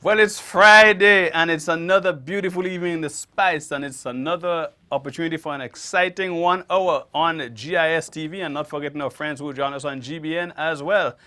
Well, it's Friday, and it's another beautiful evening in the Spice, and it's another opportunity for an exciting 1 hour on GIS TV, and not forgetting our friends who join us on GBN as well.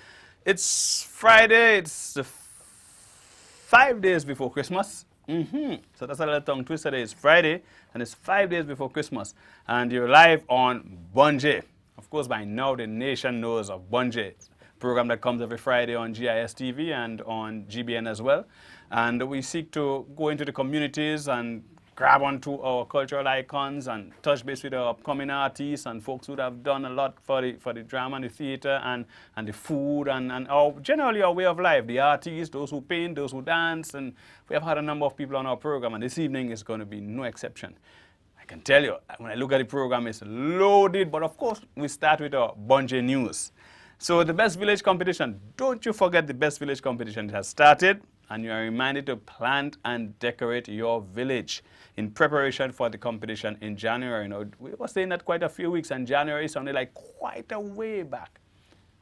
It's Friday, it's 5 days before Christmas. So that's a little tongue twister. It's Friday, and it's 5 days before Christmas, and you're live on Bunjay. Of course, by now the nation knows of Bunjay, program that comes every Friday on GIS TV and on GBN as well. And we seek to go into the communities and grab onto our cultural icons and touch base with our upcoming artists and folks who have done a lot for the drama and the theater and the food and generally our way of life, the artists, those who paint, those who dance. And we have had a number of people on our program, and this evening is going to be no exception. I can tell you, when I look at the program, it's loaded, but of course, we start with our Bunjay news. So the Best Village competition, don't you forget the Best Village competition. It has started, and you are reminded to plant and decorate your village in preparation for the competition in January. You know, we were saying that quite a few weeks, and January sounded like quite a way back,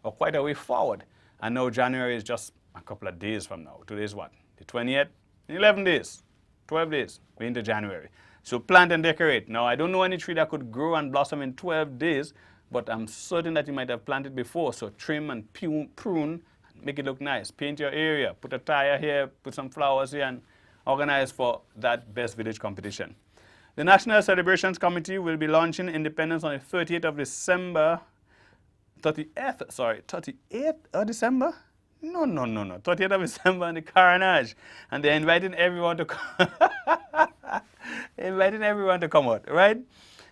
or quite a way forward. And now January is just a couple of days from now. Today is what? The 20th? 11 days, 12 days, we're into January. So plant and decorate. Now, I don't know any tree that could grow and blossom in 12 days, but I'm certain that you might have planted before. So trim and prune, make it look nice. Paint your area, put a tire here, put some flowers here, and organize for that Best Village competition. The National Celebrations Committee will be launching Independence on the 30th of December. 38th of December? No. 30th of December on the Carnage. And they're inviting everyone to come. Come out, right?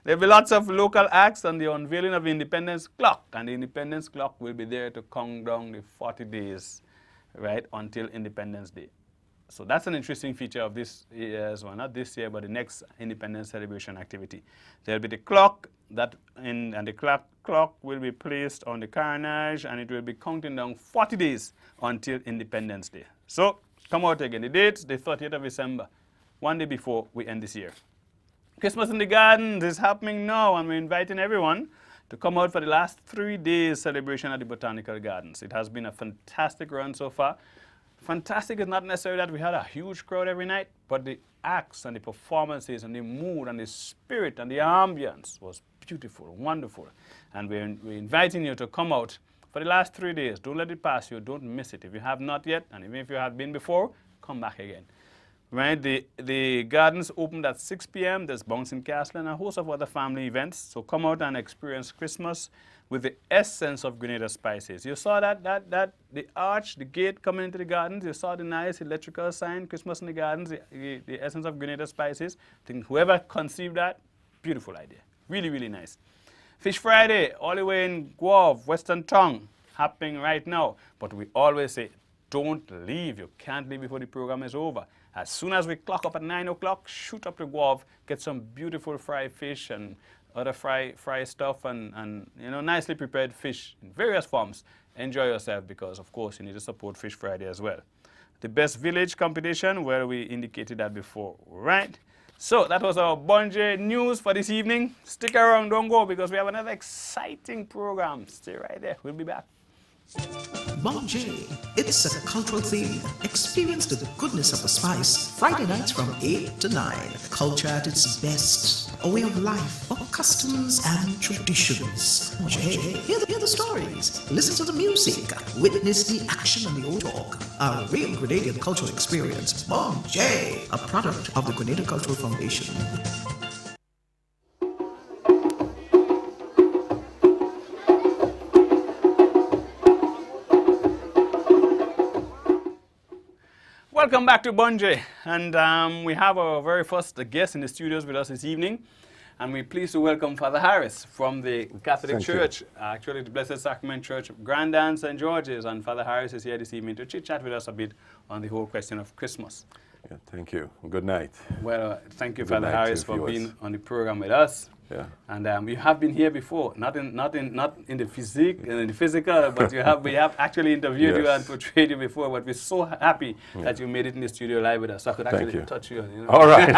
There'll be lots of local acts and the unveiling of the Independence Clock. And the Independence Clock will be there to count down the 40 days, right, until Independence Day. So that's an interesting feature of this year's one, not this year, but the next Independence celebration activity. There'll be the clock, and the clock will be placed on the Carnage, and it will be counting down 40 days until Independence Day. So come out again. The date, the 30th of December, one day before we end this year. Christmas in the Gardens is happening now, and we're inviting everyone to come out for the last 3 days celebration at the Botanical Gardens. It has been a fantastic run so far. Fantastic is not necessarily that we had a huge crowd every night, but the acts and the performances and the mood and the spirit and the ambience was beautiful, wonderful. And we're inviting you to come out for the last 3 days. Don't let it pass you. Don't miss it. If you have not yet, and even if you have been before, come back again. Right, the gardens opened at 6 p.m. There's bouncing castle and a host of other family events. So come out and experience Christmas with the essence of Grenada Spices. You saw that the arch, the gate coming into the gardens. You saw the nice electrical sign, Christmas in the Gardens, the essence of Grenada Spices. I think whoever conceived that, beautiful idea. Really, really nice. Fish Friday, all the way in Guave, Western Tongue, happening right now. But we always say, don't leave. You can't leave before the program is over. As soon as we clock up at 9 o'clock, shoot up to Guave, get some beautiful fried fish and other fry stuff and you know, nicely prepared fish in various forms. Enjoy yourself because, of course, you need to support Fish Friday as well. The Best Village competition, where we indicated that before, right? So that was our Bunjay news for this evening. Stick around, don't go, because we have another exciting program. Stay right there. We'll be back. Bunjay, it's a cultural theme. Experience the goodness of the spice. Friday nights from 8 to 9. Culture at its best. A way of life, of customs and traditions. Bunjay, hear the stories. Listen to the music. Witness the action and the old talk. A real Grenadian cultural experience. Bunjay, a product of the Grenada Cultural Foundation. Welcome back to Bunjay, and we have our very first guest in the studios with us this evening, and we're pleased to welcome Father Harris from the Catholic Church, actually the Blessed Sacrament Church, Grandin St. George's, and Father Harris is here this evening to chit-chat with us a bit on the whole question of Christmas. Yeah, thank you. Good night. Well, thank you, Father Harris, for being on the program with us. Yeah. And you have been here before, not in the physical, but we have actually interviewed you and portrayed you before. But we're so happy that you made it in the studio live with us. So I could actually touch you. You know? All right.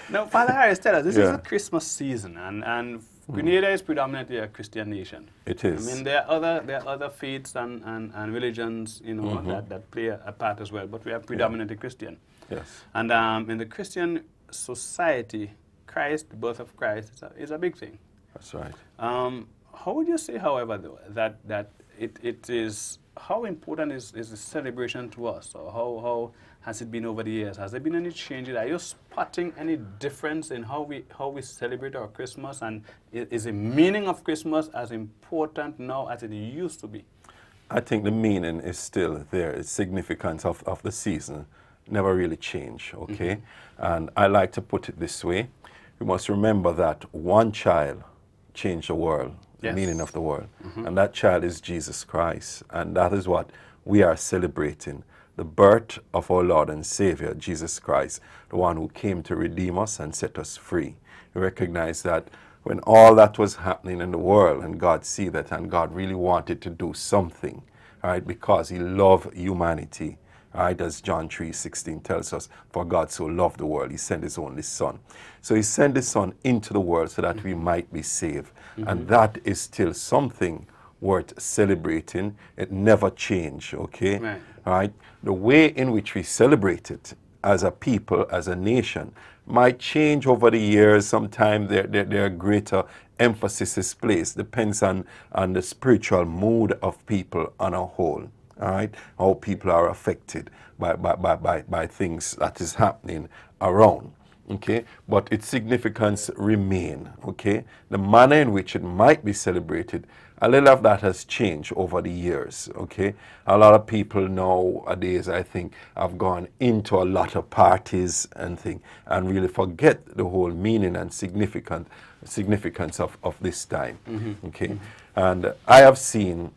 Now, Father Harris, tell us, this is a Christmas season, and Grenada is predominantly a Christian nation. It is. I mean, there are other faiths and religions, you know, that play a part as well, but we are predominantly Christian. Yes. And in the Christian society, Christ, the birth of Christ, is a big thing. That's right. How would you say, however, though, that it is, how important is the celebration to us, or how has it been over the years? Has there been any changes? Are you spotting any difference in how we celebrate our Christmas, and is the meaning of Christmas as important now as it used to be? I think the meaning is still there. The significance of the season never really changed, okay? And I like to put it this way. We must remember that one child changed the world, the Yes. meaning of the world. And that child is Jesus Christ. And that is what we are celebrating. The birth of our Lord and Savior, Jesus Christ, the one who came to redeem us and set us free. We recognize that when all that was happening in the world, and God see that, and God really wanted to do something, right, because he loved humanity, right, as John 3:16 tells us, for God so loved the world, he sent his only son. So he sent his son into the world so that we might be saved. And that is still something worth celebrating. It never changed, okay? Right. Right? The way in which we celebrate it as a people, as a nation, might change over the years. Sometimes there are greater emphasis is placed. Depends on the spiritual mood of people on a whole. All right? How people are affected by things that is happening around. Okay? But its significance remain. Okay? The manner in which it might be celebrated, a little of that has changed over the years, okay? A lot of people nowadays, I think, have gone into a lot of parties and things and really forget the whole meaning and significance of this time, okay? And I have seen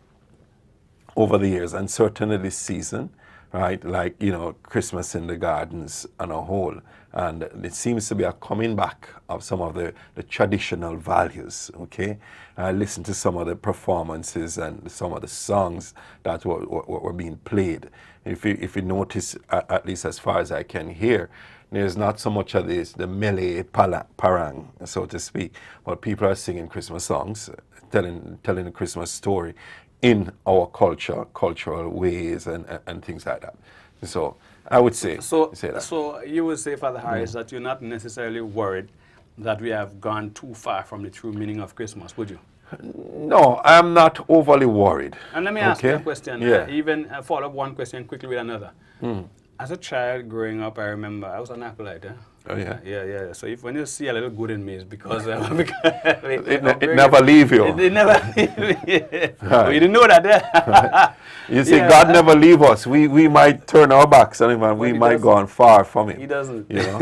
over the years, and certainly this season, right, like, you know, Christmas in the gardens on a whole, and it seems to be a coming back of some of the traditional values, okay? I listened to some of the performances and some of the songs that were being played. If you notice, at least as far as I can hear, there's not so much of this, the melee parang, so to speak, but people are singing Christmas songs, telling a Christmas story in our cultural ways and things like that. So I would say that. So you would say, Father Harris, that you're not necessarily worried that we have gone too far from the true meaning of Christmas, would you? No, I'm not overly worried. And let me ask you a question. Yeah. Even follow up one question quickly with another. As a child growing up, I remember I was an acolyte. Oh, yeah? Yeah. So when you see a little good in me, it's because it never leave you. It never leave me. Well, you didn't know that. You see, Yeah. God never leave us. We might turn our backs on him and we he might go doesn't. on far from him. He doesn't. You know?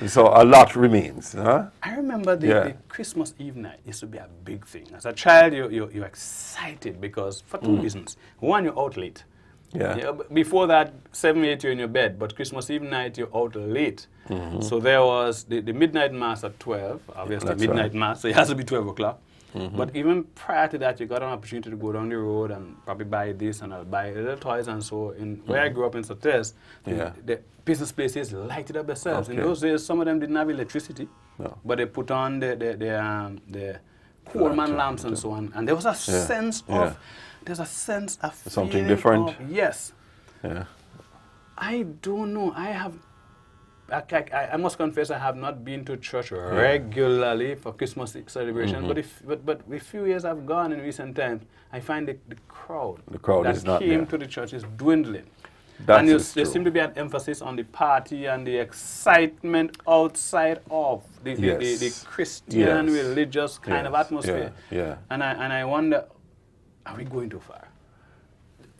So a lot remains. Huh? I remember the Yeah. Christmas Eve night used to be a big thing. As a child, you're excited because for two reasons. One, you're out late. Yeah. Before that, 7, 8, you're in your bed, but Christmas Eve night, you're out late. So there was the midnight mass at 12, obviously That's midnight right. mass, so it has to be 12 o'clock. But even prior to that, you got an opportunity to go down the road and probably buy this and I'll buy little toys and so. Where I grew up in Sotes, Yeah. the business places lighted up themselves. In Okay. those days, some of them didn't have electricity, No. but they put on the Coleman lamps and so on. And there was a sense Yeah. of, there's a sense of Something feeling different? of- yes. Yeah. I don't know. I must confess I have not been to church regularly for Christmas celebration. But a few years I've gone in recent times, I find the crowd crowd that is not came there. to the church is dwindling. That And is there true. seems to be an emphasis on the party and the excitement outside of the Yes. Christian Yes. religious kind of Yes. atmosphere. Yeah. And I wonder, are we going too far?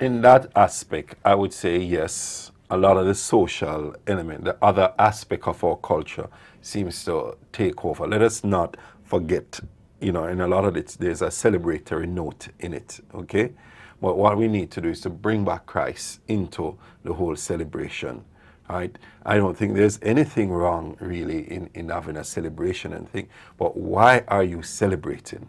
In that aspect, I would say yes. A lot of the social element, the other aspect of our culture seems to take over. Let us not forget, you know, in a lot of it, there's a celebratory note in it, okay? But what we need to do is to bring back Christ into the whole celebration, right? I don't think there's anything wrong really in having a celebration and thing, but why are you celebrating?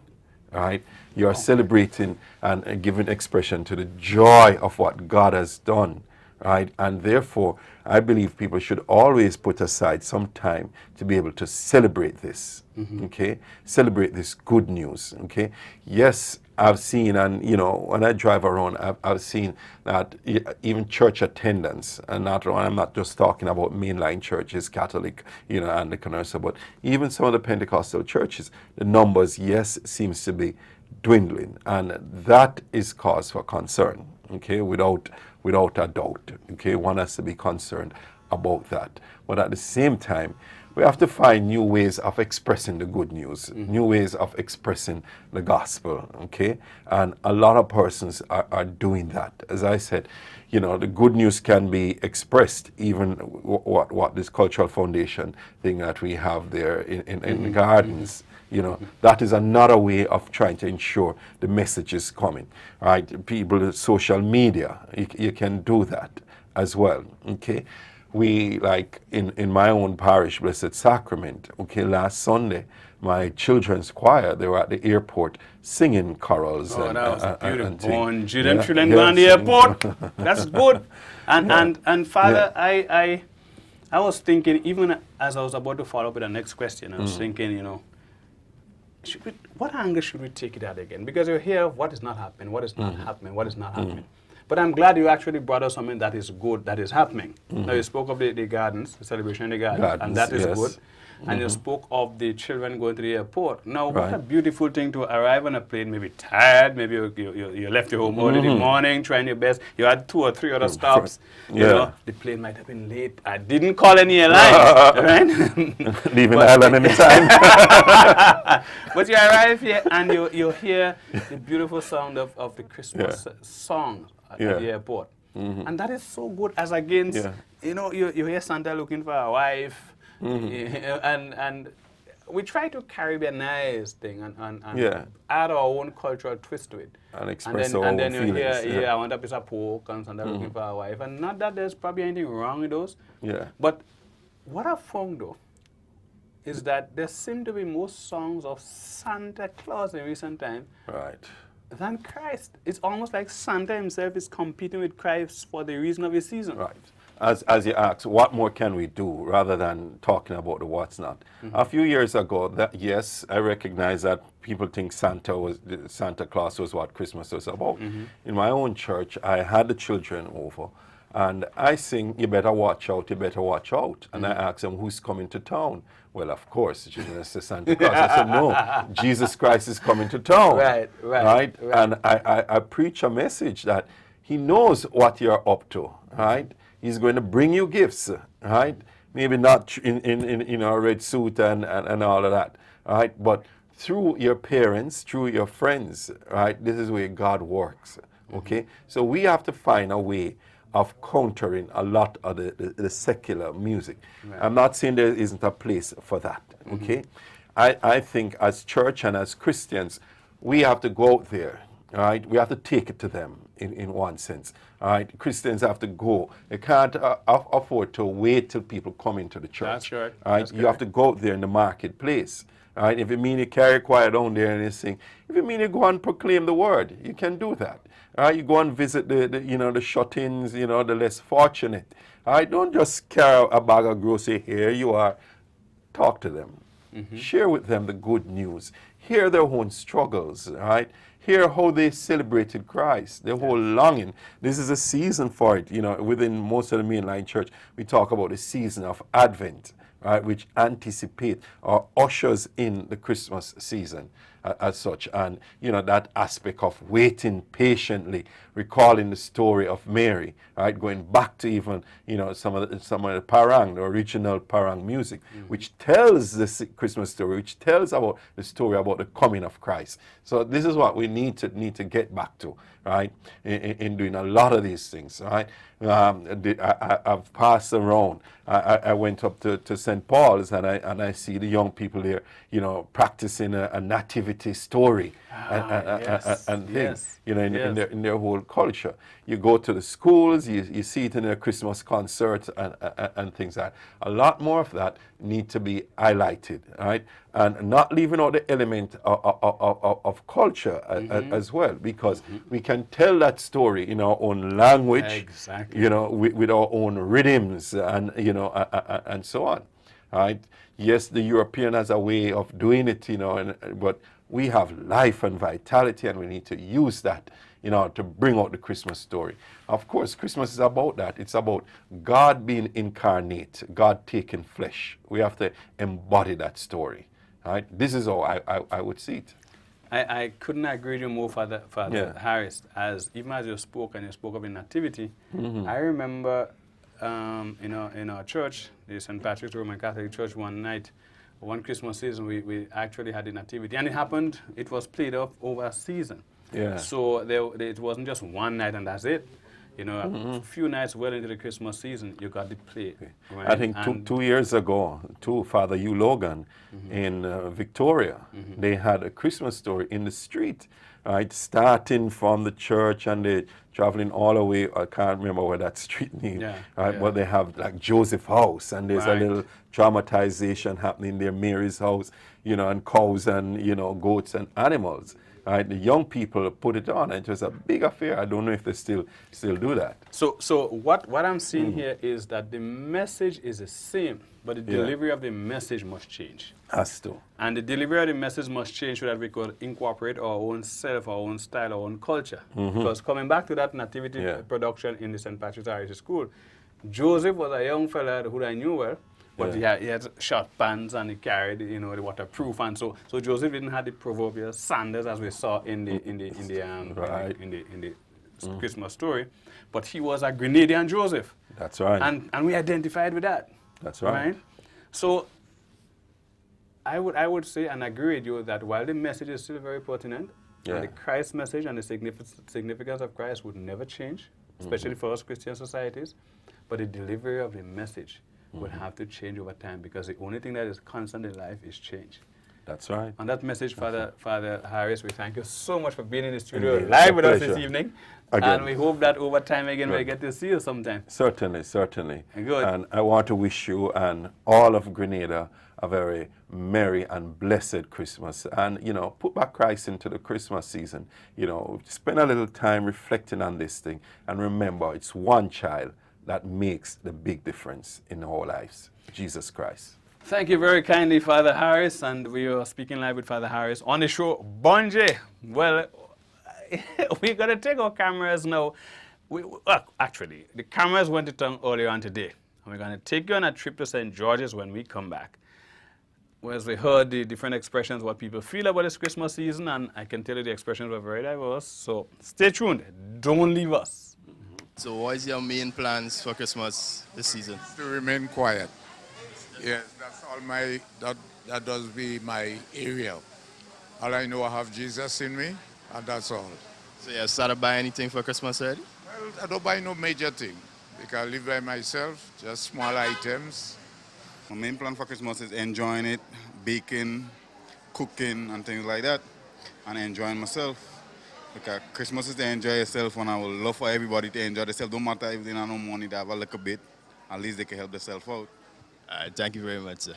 Right? You are celebrating and giving expression to the joy of what God has done, right? And therefore, I believe people should always put aside some time to be able to celebrate this, okay? Celebrate this good news, okay? Yes, I've seen, and you know, when I drive around, I've seen that even church attendance, and I'm not just talking about mainline churches, Catholic, you know, Anglican or so, but even some of the Pentecostal churches, the numbers, yes, seems to be dwindling, and that is cause for concern, okay, without a doubt, okay. One has to be concerned about that, but at the same time, we have to find new ways of expressing the good news, new ways of expressing the gospel, okay? And a lot of persons are doing that. As I said, you know, the good news can be expressed, even what this cultural foundation thing that we have there in the gardens, you know, that is another way of trying to ensure the message is coming, right? People, social media, you can do that as well, okay? We, like in my own parish, Blessed Sacrament, okay, last Sunday, my children's choir, they were at the airport singing carols. Oh, that was beautiful. And Children shouldn't go on the airport. That's good. And Father, I was thinking, even as I was about to follow up with the next question, I was thinking, you know, what angle should we take it at again? Because you hear what is not happening, what is not happening, what is not happening. But I'm glad you actually brought us something that is good, that is happening. Now, you spoke of the gardens, the celebration in the gardens, and that is good. And you spoke of the children going to the airport. Now, what a beautiful thing to arrive on a plane, maybe tired, maybe you left your home early in the morning, trying your best. You had 2 or 3 other stops. You know, the plane might have been late. I didn't call any airlines, right? Leaving Ireland anytime. But you arrive here and you hear the beautiful sound of the Christmas songs at the airport. And that is so good, as against, you know, you hear Santa looking for a wife, and we try to Caribbeanize thing and add our own cultural twist to it. And express our own then you feelings. hear, I want a piece of pork, and Santa looking for a wife. And not that there's probably anything wrong with those. But what I've found, though, is that there seem to be more songs of Santa Claus in recent time than Christ. It's almost like Santa himself is competing with Christ for the reason of his season. Right. As you asked, what more can we do rather than talking about the what's not? A few years ago, yes, I recognize that people think Santa Claus was what Christmas was about. In my own church, I had the children over, and I sing, "You better watch out, you better watch out." And I ask them, "Who's coming to town?" Well, of course, it's Santa Claus. I said, "No, Jesus Christ is coming to town." Right. And I preach a message that he knows what you're up to, right? He's going to bring you gifts, right? Maybe not in a red suit and all of that, right? But through your parents, through your friends, right? This is where God works, okay? So we have to find a way of countering a lot of the secular music. I'm not saying there isn't a place for that, okay? I think as church and as Christians, we have to go out there, right? We have to take it to them in one sense. All right, Christians have to go. They can't afford to wait till people come into the church. That's right. All right, you have to go out there in the marketplace. All right, if it means you carry choir down there and you sing, if it means you go and proclaim the word, you can do that. All right, you go and visit the shut-ins, the less fortunate. All right, don't just carry a bag of grocery. Here you are. Talk to them. Share with them the good news. Hear their own struggles. All right. Hear how they celebrated Christ, their whole longing. This is a season for it. Within most of the mainline church, we talk about the season of Advent, right, which anticipate or ushers in the Christmas season as such. And, that aspect of waiting patiently, recalling the story of Mary, right, going back to even, some of the parang, the original parang music, which tells the Christmas story, which tells about the story about the coming of Christ. So this is what we need to get back to, right, in doing a lot of these things, right. I've passed around. I went up to St. Paul's and I see the young people there, practicing a nativity nativity story yes, and things, yes, you know, yes. in their whole culture. You go to the schools, you see it in their Christmas concerts and things like that. A lot more of that need to be highlighted, right? And not leaving out the element of culture as well, because we can tell that story in our own language, Exactly. you know, with our own rhythms and, you know, and so on, right? Yes, the European has a way of doing it, you know, but we have life and vitality, and we need to use that, you know, to bring out the Christmas story. Of course, Christmas is about that. It's about God being incarnate, God taking flesh. We have to embody that story, right? This is how I would see it. I couldn't agree with you more, Father Yeah. Harris. As even as you spoke and you spoke of the nativity, I remember in our church, the St. Patrick's Roman Catholic Church, one night, one Christmas season, we actually had the nativity, and it happened. It was played off over a season, Yeah. so it wasn't just one night and that's it. You know, a few nights well into the Christmas season, you got the play. Right? I think And 2 years ago, Father Hugh Logan in Victoria, they had a Christmas story in the street, right? Starting from the church and they traveling all the way. I can't remember what that street name, Yeah, right? yeah. But they have like Joseph House, and there's Right. a little dramatization happening there, Mary's house, you know, and cows and, you know, goats and animals. Right, the young people put it on, and it was a big affair. I don't know if they still do that. So what I'm seeing here is that the message is the same, but the Yeah. delivery of the message must change. Has to. And the delivery of the message must change so that we could incorporate our own self, our own style, our own culture. Because coming back to that nativity Yeah. production in the St. Patrick's Irish School, Joseph was a young fella who I knew well, but Yeah. he had short pants and he carried, you know, the waterproof, and so Joseph didn't have the proverbial sandals as we saw in the Right. in the Christmas story, but he was a Grenadian Joseph. That's right. And we identified with that. That's right. So I would say and agree with you that while the message is still very pertinent, Yeah. and the Christ message and the significance of Christ would never change, especially for us Christian societies, but the delivery of the message would have to change over time, because the only thing that is constant in life is change. That's right. On that message, Father Harris, we thank you so much for being in the studio Indeed. live It's a with us this pleasure. evening. Again. And we hope that over time again we Good. get to see you sometime. Certainly, certainly. Good. And I want to wish you and all of Grenada a very merry and blessed Christmas. And, you know, put back Christ into the Christmas season. You know, spend a little time reflecting on this thing. And remember, it's one child that makes the big difference in our lives, Jesus Christ. Thank you very kindly, Father Harris, and we are speaking live with Father Harris on the show, Bonje. Well, we're going to take our cameras now. Actually, the cameras went to town earlier on today, and we're going to take you on a trip to St. George's when we come back. Whereas we heard the different expressions, what people feel about this Christmas season, and I can tell you the expressions were very diverse. So stay tuned. Don't leave us. So what is your main plans for Christmas this season? To remain quiet. Yes, that's all that does be my area. All I know, I have Jesus in me, and that's all. So you started buying anything for Christmas already? Well, I don't buy no major thing, because I live by myself, just small items. My main plan for Christmas is enjoying it, baking, cooking, and things like that, and enjoying myself. Because Christmas is to enjoy yourself, and I would love for everybody to enjoy themselves. Don't matter if they don't have no money, they have a little bit. At least they can help themselves out. All right, thank you very much, sir.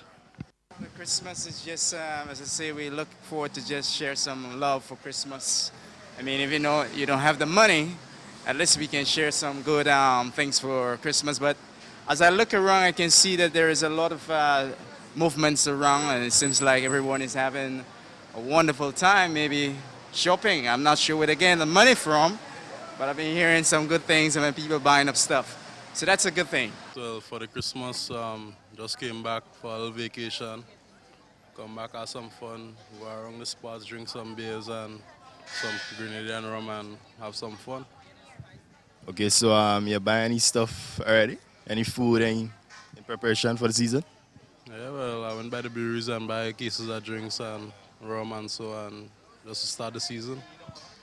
The Christmas is just, as I say, we look forward to just share some love for Christmas. I mean, if you know you don't have the money, at least we can share some good things for Christmas. But as I look around, I can see that there is a lot of movements around, and it seems like everyone is having a wonderful time, maybe shopping. I'm not sure where they're getting the money from, but I've been hearing some good things and people buying up stuff. So that's a good thing. Well, for the Christmas, just came back for a little vacation. Come back, have some fun, go around the spots, drink some beers and some Grenadian rum and have some fun. Okay, so you buy any stuff already? Any food in preparation for the season? Yeah, well, I went by the breweries and buy cases of drinks and rum and so on, just to start the season.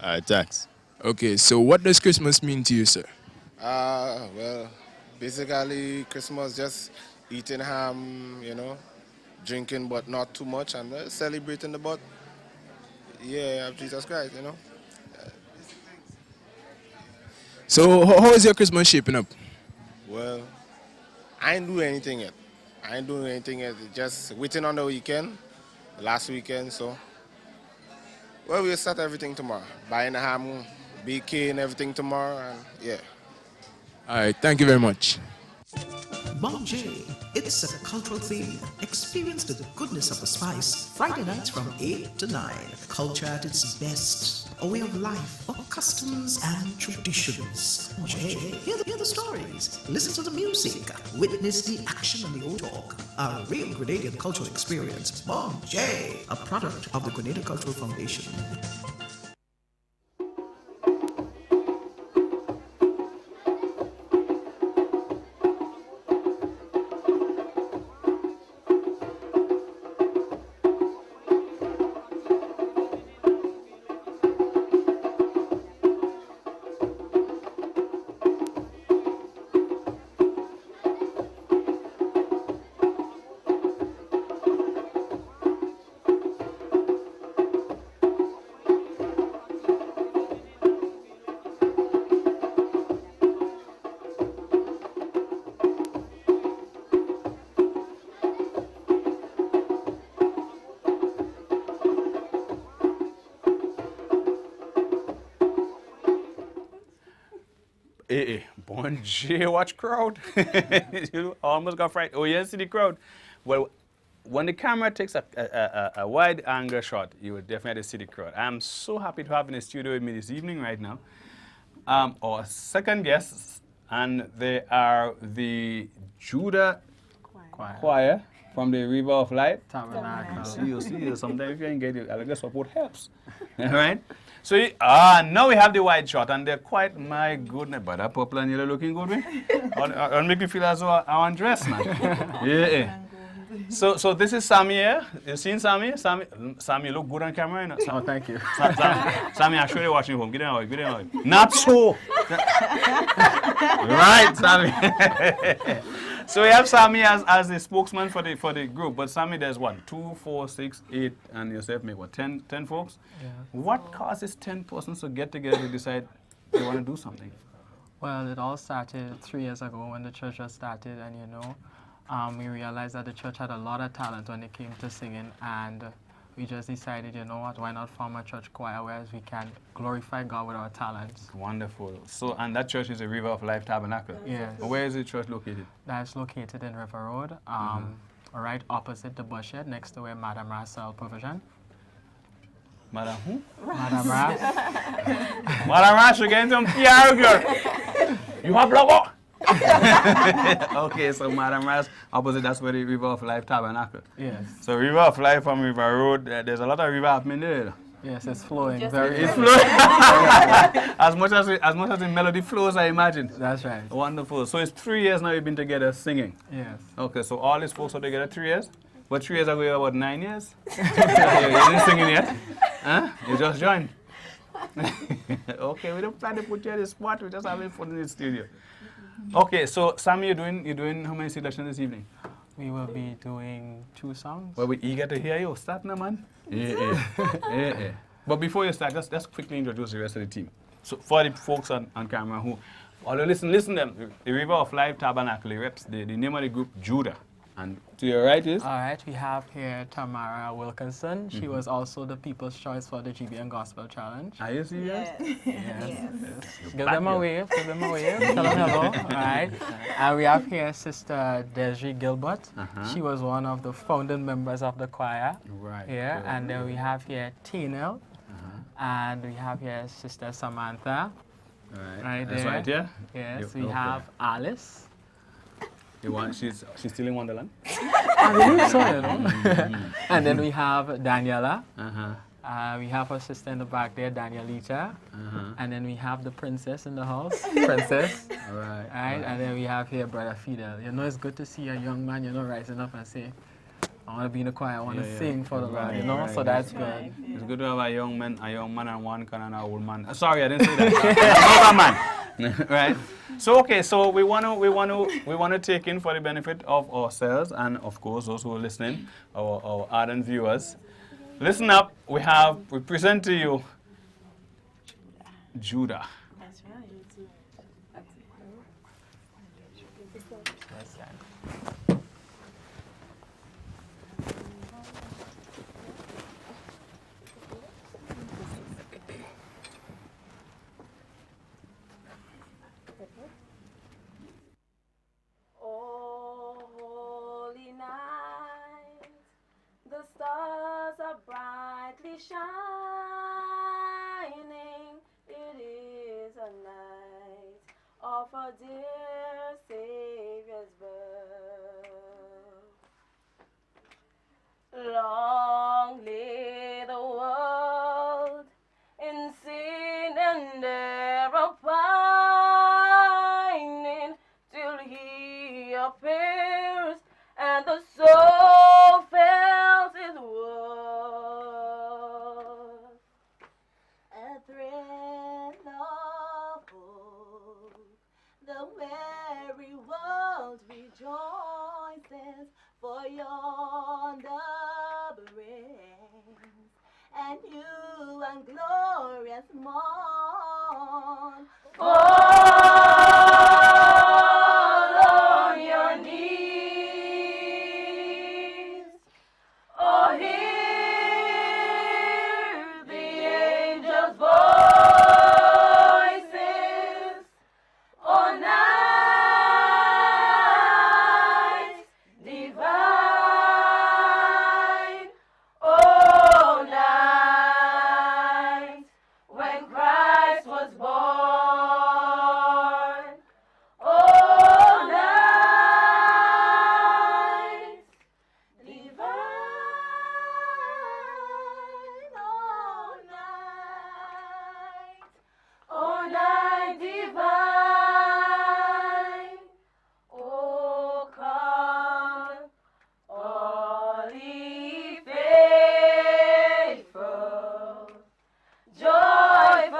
All right, thanks. Okay, so what does Christmas mean to you, sir? Well, basically Christmas just eating ham, you know, drinking but not too much, and celebrating the birth. Yeah, of Jesus Christ, you know. So how is your Christmas shaping up? Well, I ain't doing anything yet. I ain't doing anything yet. Just waiting on the weekend, last weekend, so. Well, we'll start everything tomorrow. Buying the ham, baking, everything tomorrow, and yeah. All right, thank you very much. Mom J, it's a cultural theme. Experience the goodness of the spice. Friday nights from 8 to 9. Culture at its best. A way of life, of customs and traditions. Mom J, hear the stories. Listen to the music. Witness the action and the old talk. A real Grenadian cultural experience. Mom J, a product of the Grenada Cultural Foundation. Bon J, watch crowd. You almost got fright. Oh, yes, see the crowd. Well, when the camera takes a wide angle shot, you will definitely see the crowd. I'm so happy to have in the studio with me this evening right now our second guests, and they are the Judah Choir from the River of Life. See you. Sometimes if you ain't get it, I guess support helps. All right? So now we have the wide shot, and they're quite, my goodness, but that purple and yellow looking good, man. It'll make me feel as though I want dress, man. Yeah. So this is Sammy here. You seen Sammy? Sammy, you look good on camera, you know? Oh, thank you. Sammy, I'm sure you're watching home. Get it out. Not so. Right, Sammy. So we have Sammy as the spokesman for the group. But Sammy, there's what? 2, 4, 6, 8, and yourself make what? 10 folks? Yeah. What causes 10 persons to get together to decide they want to do something? Well, it all started 3 years ago when the church was started, and we realized that the church had a lot of talent when it came to singing, and we just decided, you know what, why not form a church choir where we can glorify God with our talents. Wonderful. So, and that church is the River of Life Tabernacle? Yes. Where is the church located? That's located in River Road, right opposite the Bushhead, next to where Madame Russell Provision. Madame who? Madame Rass. Madame Rass, you're getting some PR, girl. You have logo? Okay, so Madame Rass, opposite, that's where the River of Life Tabernacle. Yes. So River of Life from River Road, there's a lot of river happening there. Yes, it's flowing. It's flowing. as much as the melody flows, I imagine. That's right. Wonderful. So it's 3 years now you've been together singing. Yes. Okay, so all these folks are together 3 years? But 3 years ago you were about 9 years? You didn't singing yet? Huh? You just joined? Okay, we don't plan to put you on the spot, we're just having fun in the studio. Okay, so Sammy, you're doing how many selections this evening? We will be doing 2 songs. Well, we're eager to hear you. Start now, man. Yeah. But before you start, just quickly introduce the rest of the team. So for the folks on camera who, listen to them. The River of Life Tabernacle reps the name of the group, Judah. And to your right is? All right, we have here Tamara Wilkinson. She was also the People's Choice for the GBN Gospel Challenge. Are you serious? Yes. Give them a wave. Tell them hello. All right. And we have here Sister Desiree Gilbert. She was one of the founding members of the choir. Right. Yeah. And then we have here Tinel. And we have here Sister Samantha. All right. Right That's there. right here? Yes. We have Alice. She's still in Wonderland? I believe so, you know. And then we have Daniela. We have our sister in the back there, Danielita. And then we have the princess in the house, Princess. All right. And then we have here Brother Fidel. You know, it's good to see a young man, rising up and say, I want to be in the choir, I want to sing for the Lord, Right. So that's good. It's good to have a young man and one can and an old man. Sorry, I didn't say that. Man. Right. So okay, so we want to take in for the benefit of ourselves and of course those who are listening, our ardent viewers. Listen up. We present to you Judah. That's right. Oh, holy night, the stars are brightly shining. It is a night of our dear Savior's birth. Long lay the world in sin and error pining, till he appears and the soul felt his worth. A thrill of hope, the weary world rejoices, for yonder brings a new and glorious morn. Fall on your knees, oh, hear the angels' voices, oh, night divine, oh, night when Christ was born, oh, night divine, oh, night divine, oh, come, all ye faithful, joyful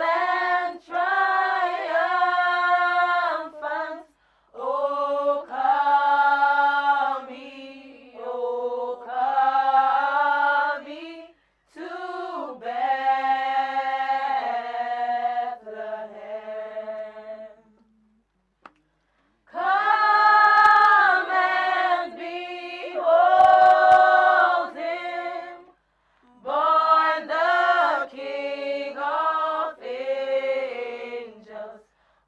and triumphant, oh, come ye to Bethlehem. Come and behold him, born the King of angels.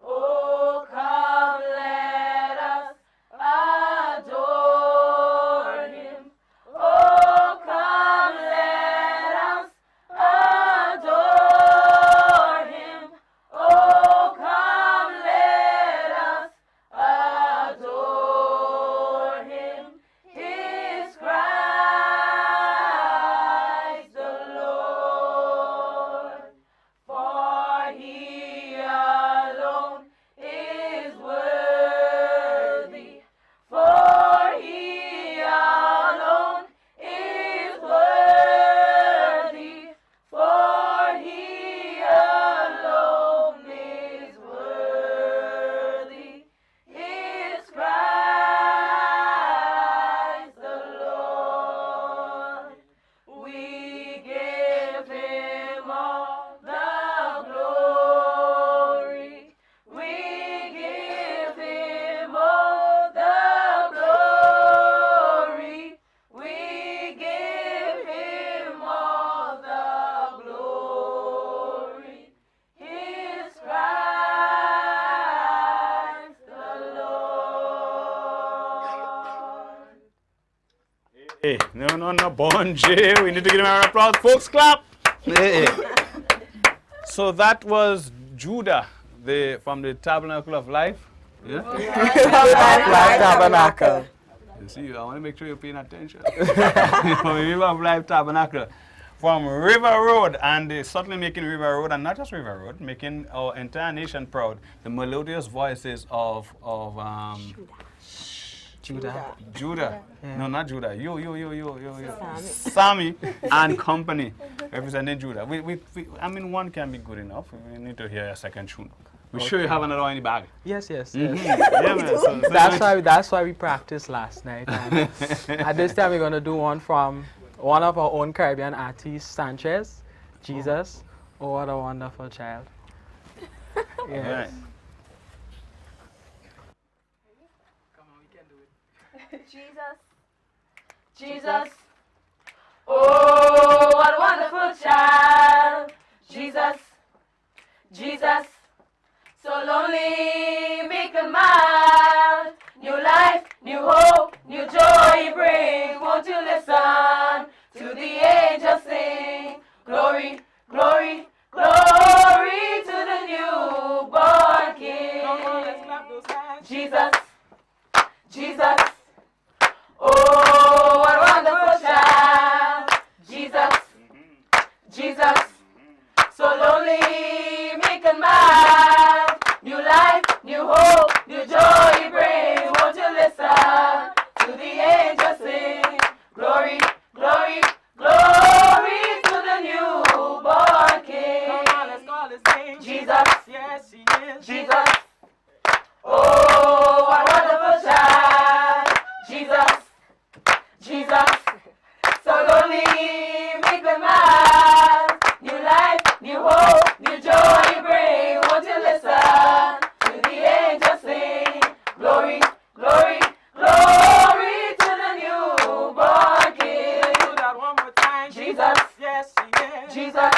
Oh, come, let us adore him. Oh, come, let us adore him. Oh, come, let us adore him. His Christ the Lord, for he alone is worthy, for he alone is worthy, for he alone is worthy. His Christ the Lord, we give him all the glory. We give him all the glory. We give him all the glory. His Christ the Lord. Hey, no, Bon J. We need to give him an applause. Folks, clap. Hey. So that was Judah, from the Tabernacle of Life. Yeah? Life Tabernacle. You see, I want to make sure you're paying attention. From the River of Life Tabernacle. From River Road, and they're certainly making River Road, and not just River Road, making our entire nation proud. The melodious voices of Judah. Yeah. No, not Judah. You. Sammy and company representing Judah. I mean, one can be good enough. We need to hear a second tune. We sure you have another one in the bag. Yes. Mm-hmm. Yeah, man. So that's why we practiced last night. And at this time, we're gonna do one from one of our own Caribbean artists, Sanchez, Jesus. Oh, what a wonderful child. Yes. Right. Jesus, Jesus, oh, what a wonderful child. Jesus, Jesus, so lonely, make a smile. New life, new hope, new joy he brings. Won't you listen to the angels sing? Glory, glory, glory to the newborn King. Jesus, Jesus, oh, what a wonderful child. Jesus, Jesus, so lonely, make a smile. New life, new hope, new joy he brings. Won't you listen to the angels sing? Glory, glory, glory to the newborn King. Come on, let's call his name. Jesus, yes, he is. Jesus, oh, what a wonderful child. Jesus, Jesus, so lonely, make me mad. New life, new hope, new joy he brings. Won't you listen to the angels sing? Glory, glory, glory to the newborn King. Do that one more time. Jesus, yes, he is. Jesus,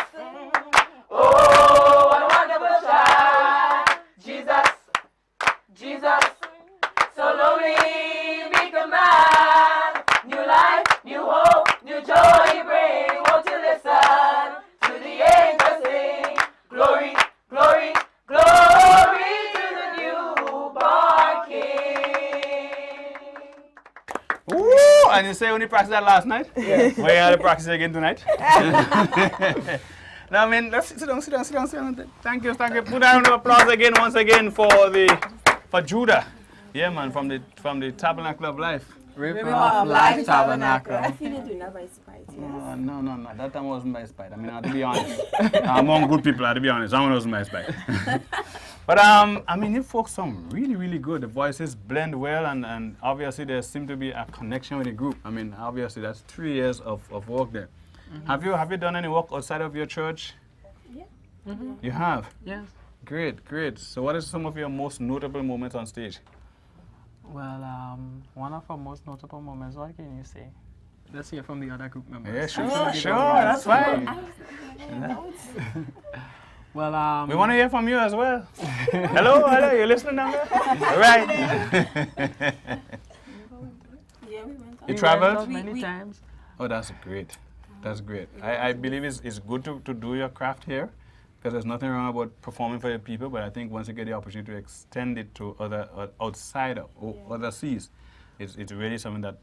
oh, what a wonderful child. Jesus, Jesus, so lonely, make a man. New life, new hope, new joy he brings. Won't you listen to the angels sing? Glory, glory, glory to the newborn King. Woo! And you say when you practiced that last night? Yeah. Well, you had to practice it again tonight? No, I mean, let's sit down. Thank you. Put a round of applause again, once again, for Judah. Yeah, man, from the Tabernacle of Life. River of Life Tabernacle. I feel you're doing that by spite, yes. No. That time wasn't by spite. I mean, I have to be honest. Among good people, I have to be honest. That one wasn't by spite. But, I mean, you folks sound really, really good. The voices blend well, and obviously there seems to be a connection with the group. I mean, obviously that's 3 years of work there. Mm-hmm. Have you done any work outside of your church? Yeah. Mm-hmm. You have? Yes. Great. So what is some of your most notable moments on stage? Well, one of our most notable moments, what can you say? Let's hear from the other group members. Yeah, sure, that's fine. Well, we want to hear from you as well. Hello, you listening down there? All right. Yeah, we went out. You traveled? Many times. Oh, that's great. That's great. I believe it's good to do your craft here, because there's nothing wrong about performing for your people, but I think once you get the opportunity to extend it to other outside of other seas, it's really something that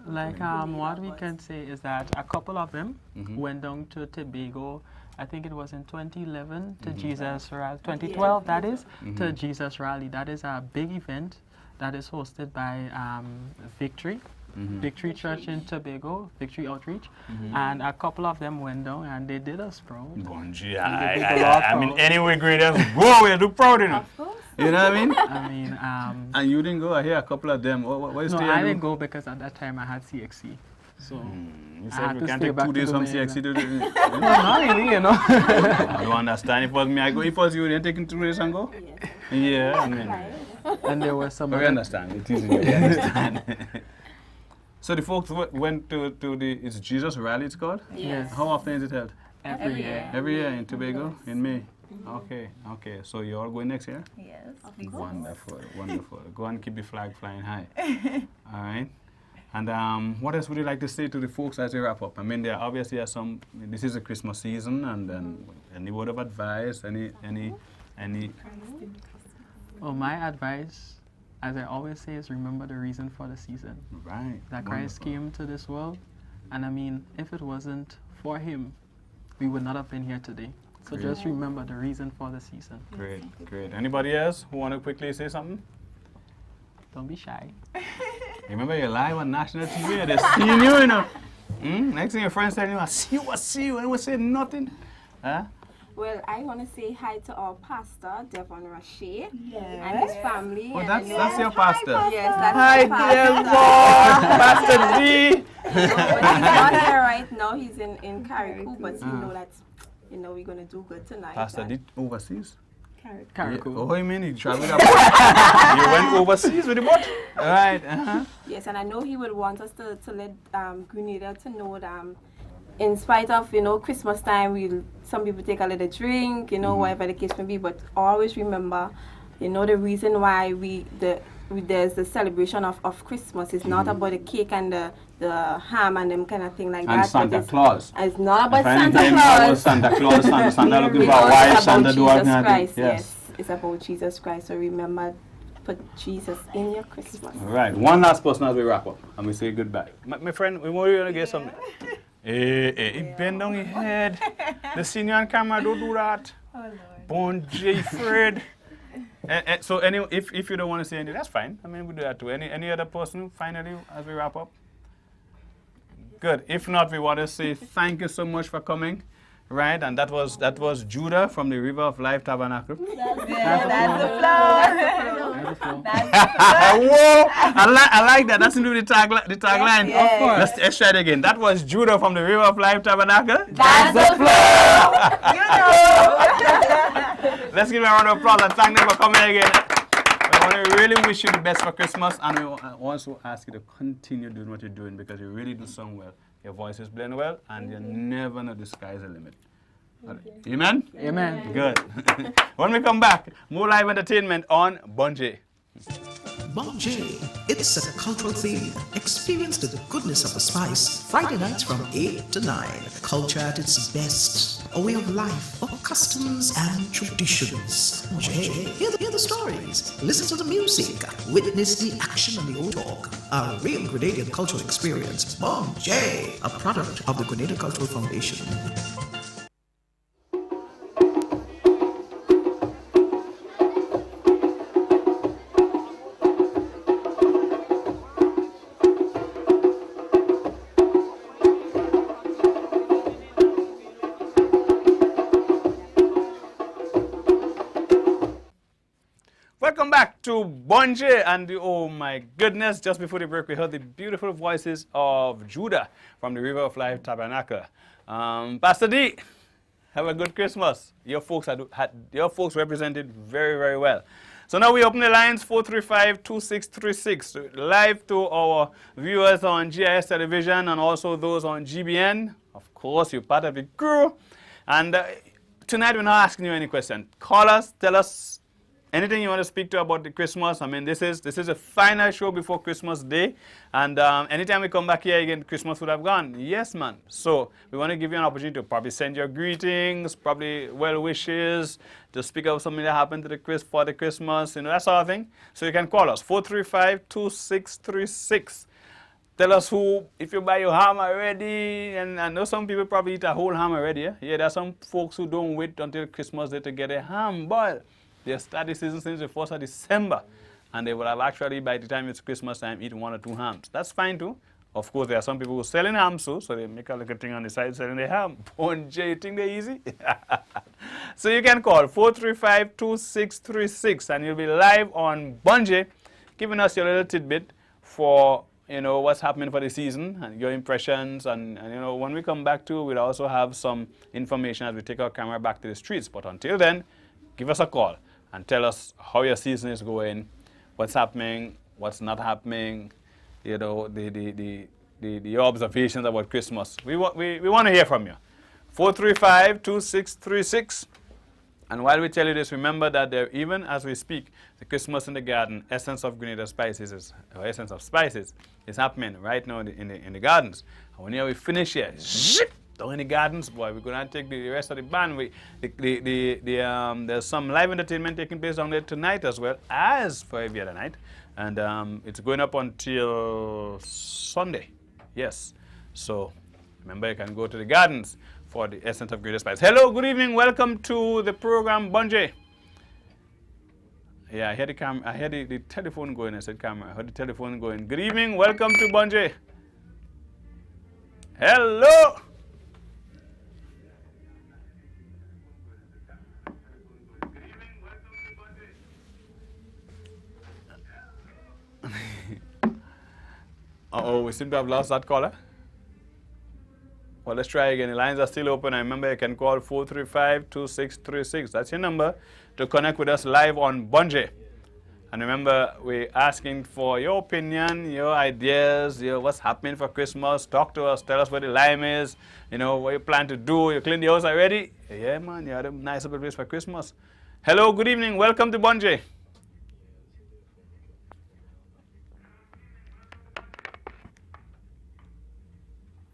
like what we can say is that a couple of them went down to Tobago. I think it was in 2011 to Jesus Rally, 2012 that is, to Jesus Rally. That is a big event that is hosted by Victory. Victory Church in Tobago, Victory Outreach, and a couple of them went down and they did us proud. Bungie, I mean, anyway, great, go, we'll do proud enough. You know what I mean? I mean, and you didn't go? I hear a couple of them. What is no, I didn't go because at that time I had CXC. So you I said had we to can't stay take back 2 to days from Dominica. CXC to do it. No, not really, you know. I don't understand. If it was me, I go. If it was you, then taking 2 days and go? Yeah, I mean. And there was some. We understand. It is we understand. So the folks went to the, is Jesus Rally it's called? Yes. How often is it held? Every year. Every year in Tobago? In May? Okay. So you all going next year? Yes. Wonderful. Go and keep the flag flying high. All right. And what else would you like to say to the folks as we wrap up? I mean, there obviously are some, this is a Christmas season, and any word of advice, any? Well, my advice, as I always say, is remember the reason for the season. Right. That Christ came to this world, and I mean, if it wasn't for him, we would not have been here today. So just remember the reason for the season. Great. Anybody else who want to quickly say something? Don't be shy. Remember, you're live on national TV. They're seeing you, you know. Next thing your friends tell you, I see you, and we say nothing. Huh? Well, I want to say hi to our pastor, Devon Rashe, and Yes. his family. Oh, and that's I know- that's your pastor. Yes, that's Hi, my Devon, pastor. Pastor D. But he's not here right now. He's in Carriacou, but you know that, we're going to do good tonight. Pastor and- D overseas. Carriacou. Oh, you mean he traveled up? You went overseas with the boat? Right. Yes, and I know he would want us to let Grenada to know that in spite of, Christmas time, some people take a little drink, whatever the case may be, but always remember, the reason why there's the celebration of Christmas is not about the cake and the ham and them kind of thing like And that. Santa but Claus. It's not about If Santa anything Claus. about Santa Claus, Santa looking for a Because wife, it's Santa about do all Jesus kind of thing. Christ, yes. It's about Jesus Christ. So remember, put Jesus in your Christmas. All right. One last person as we wrap up, and we say goodbye. My friend, we want you to get something. Hey, bend down your head. The senior on camera, don't do that. Oh, Lord. Bon J. Fred. So, anyway, if you don't want to say anything, that's fine. I mean, we do that too. Any other person, finally, as we wrap up? Good. If not, we want to say thank you so much for coming. Right, and that was Judah from the River of Life Tabernacle. That's the flow. Whoa! I like that. That's into the tagline. Yes. Of course. Let's try it again. That was Judah from the River of Life Tabernacle. That's the flow. Let's give a round of applause and thank them for coming again. We want to really wish you the best for Christmas, and we also ask you to continue doing what you're doing because you really do song well. Your voice is blend well, and you never know the sky's the limit. Amen? Amen. Good. When we come back, more live entertainment on Bon J. Bon J, it's a cultural theme. Experience the goodness of the spice. Friday nights from 8 to 9. Culture at its best. A way of life, of customs and traditions. Bon J, hear the stories. Listen to the music. Witness the action and the old talk. A real Grenadian cultural experience. Bon J, a product of the Grenada Cultural Foundation. Welcome back to Bon J, and oh my goodness, just before the break we heard the beautiful voices of Judah from the River of Life Tabernacle. Pastor D, have a good Christmas. Your folks represented very, very well. So now we open the lines 435-2636 live to our viewers on GIS television and also those on GBN. Of course, you're part of the crew. And tonight we're not asking you any question. Call us, tell us anything you want to speak to about the Christmas. I mean, this is a final show before Christmas Day. And anytime we come back here again, Christmas would have gone. Yes, man. So we want to give you an opportunity to probably send your greetings, probably well wishes, to speak of something that happened to for the Christmas, that sort of thing. So you can call us, 435-2636. Tell us if you buy your ham already, and I know some people probably eat a whole ham already. Yeah, there are some folks who don't wait until Christmas Day to get a ham boil. They start the season since the 1st of December, and they will have actually, by the time it's Christmas time, eaten 1 or 2 hams. That's fine too. Of course, there are some people who are selling hams too, so they make a little thing on the side selling the ham. Bon J, you think they're easy? So you can call 435-2636, and you'll be live on Bon J, giving us your little tidbit for what's happening for the season and your impressions. And when we come back to, we'll also have some information as we take our camera back to the streets. But until then, give us a call and tell us how your season is going, what's happening, what's not happening, the observations about Christmas. We want to hear from you. 435-2636. And while we tell you this, remember that even as we speak, the Christmas in the Garden, Essence of Grenada Spices, Essence of Spices, is happening right now in the gardens. And when we finish here, zip, down in the gardens, boy, we're going to take the rest of the band. There's some live entertainment taking place down there tonight as well as for every other night. And it's going up until Sunday. Yes. So remember, you can go to the gardens for the Essence of Grenada Spice. Hello, good evening. Welcome to the program, Bon J. Yeah, I heard the telephone going. I said camera. I heard the telephone going. Good evening. Welcome to Bon J. Hello. seem to have lost that caller. Well, let's try again. The lines are still open. I remember you can call 435-2636. That's your number to connect with us live on Bunje. And remember, we're asking for your opinion, your ideas, what's happening for Christmas. Talk to us. Tell us where the lime is. What you plan to do. You clean the house already? Yeah, man. You had a nice little place for Christmas. Hello, good evening. Welcome to Bunje.